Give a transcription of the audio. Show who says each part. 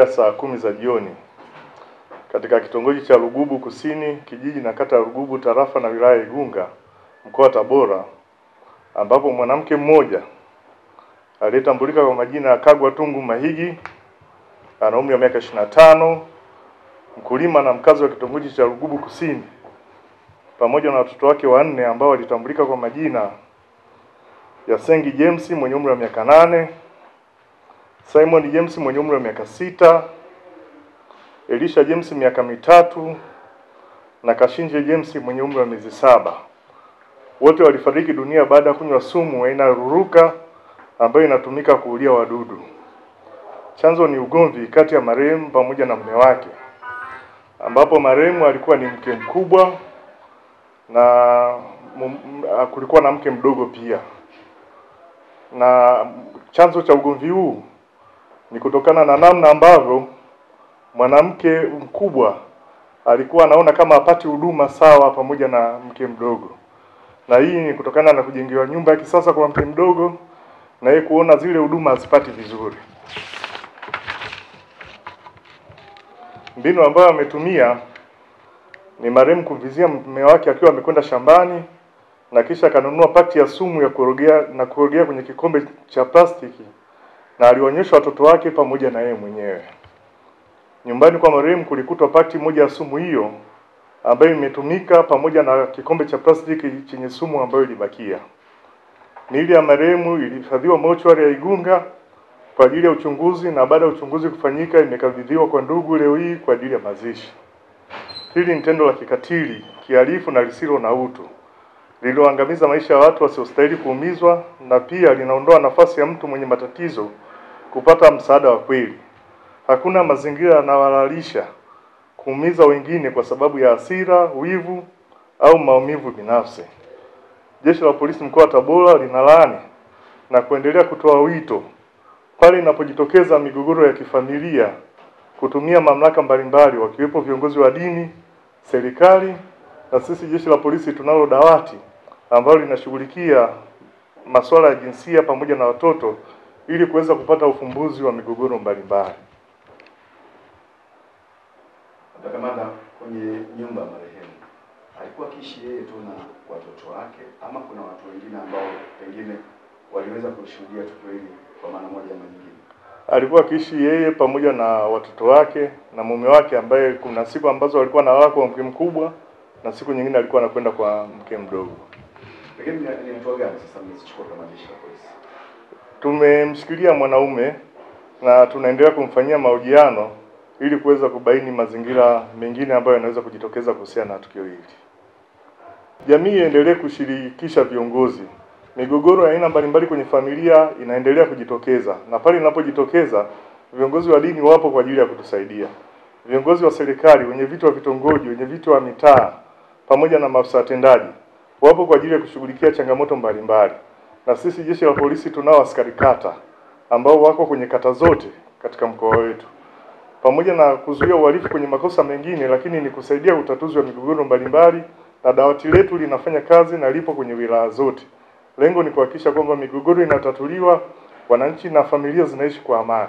Speaker 1: ya saa 10 za jioni katika kitongoji cha Rugubu Kusini, kijiji na kata ya Rugubu, tarafa na wilaya Igunga, mkoa wa Tabora, ambapo mwanamke mmoja aliyetambulika kwa majina ya Kagwa Tungu Mahigi, ana umri wa miaka 25, mkulima na mkazi wa kitongoji cha Rugubu Kusini, pamoja na watoto wake wanne ambao walitambulika kwa majina ya Sengi James mwenye umri wa miaka 8, Simon James mwenye umri wa miaka 6, Elisha James miaka 3 na Kashinje James mwenye umri wa miezi 7. Wote walifariki dunia baada ya kunywa sumu aina ya ruruka ambayo inatumika kuulia wadudu. Chanzo ni ugomvi kati ya marehemu pamoja na mume wake, ambapo marehemu alikuwa ni mke mkubwa na kulikuwa na mke mdogo pia. Na chanzo cha ugomvi huu ni kutokana na namna ambavyo mwanamke mkubwa alikuwa anaona kama hapati huduma sawa pamoja na mke mdogo. Na hii ni kutokana na kujengewa nyumba ya kisasa kwa mke mdogo na yeye kuona zile huduma hazipati vizuri. Mbinu ambayo ametumia ni marehemu kumvizia mume wake akiwa amekwenda shambani na kisha akanunua pakiti ya sumu ya kurogea kwenye kikombe cha plastiki na alionyesha watoto wake pamoja na yeye mwenyewe. Nyumbani kwa marehemu kulikutwa pakiti moja ya sumu hiyo ambayo imetumika pamoja na kikombe cha plastiki chenye sumu ambayo ilibakia. Miili ya marehemu ilihifadhiwa mochwari ya Igunga kwa ajili ya uchunguzi, na baada ya uchunguzi kufanyika imekabidhiwa kwa ndugu leo hii kwa ajili ya mazishi. Hili ni tendo la kikatili, kihalifu na lisilo na utu, lililoangamiza maisha ya watu wasiostahili kuumizwa, na pia linaondoa nafasi ya mtu mwenye matatizo kupata msaada wa kweli. Hakuna mazingira yanayohalalisha kuumiza wengine kwa sababu ya hasira, wivu au maumivu binafsi. Jeshi la Polisi mkoa wa Tabora linalaani na kuendelea kutoa wito pale inapojitokeza migogoro ya kifamilia kutumia mamlaka mbalimbali, wakiwepo viongozi wa dini, serikali, na sisi Jeshi la Polisi tunalo dawati ambalo linashughulikia masuala ya jinsia pamoja na watoto ili kuweza kupata ufumbuzi wa migogoro mbalimbali.
Speaker 2: Kamanda, kwenye nyumba ya marehemu alikuwa kiishi yeye tu na watoto wake ama kuna watu wengine ambao pengine waliweza kushuhudia tukio hili kwa maana moja ama nyingine?
Speaker 1: Alikuwa kiishi yeye pamoja na watoto wake na mume wake, ambaye kuna siku ambazo alikuwa analala kwa mke mkubwa na siku nyingine alikuwa anakwenda kwa mke mdogo.
Speaker 2: Pengine ni hatua gani sasa mmezichukua kama Jeshi la Polisi?
Speaker 1: Tumemshikilia mwanaume na tunaendelea kumfanyia mahojiano ili kuweza kubaini mazingira mengine ambayo yanaweza kujitokeza kuhusiana na tukio hili. Jamii iendelee kushirikisha viongozi. Migogoro ya aina mbalimbali kwenye familia inaendelea kujitokeza, na pale inapojitokeza viongozi wa dini wapo kwa ajili ya kutusaidia. Viongozi wa serikali, wenye viti wa vitongoji, wenye viti wa mitaa pamoja na maafisa watendaji wapo kwa ajili ya kushughulikia changamoto mbalimbali. Na sisi Jeshi la Polisi tunao askari kata ambao wako kwenye kata zote katika mkoa wetu, pamoja na kuzuia uhalifu kwenye makosa mengine, lakini ni kusaidia utatuzi wa migogoro mbalimbali, na dawati letu linafanya kazi na lipo kwenye wilaya zote. Lengo ni kuhakikisha kwamba migogoro inatatuliwa, wananchi na familia zinaishi kwa amani.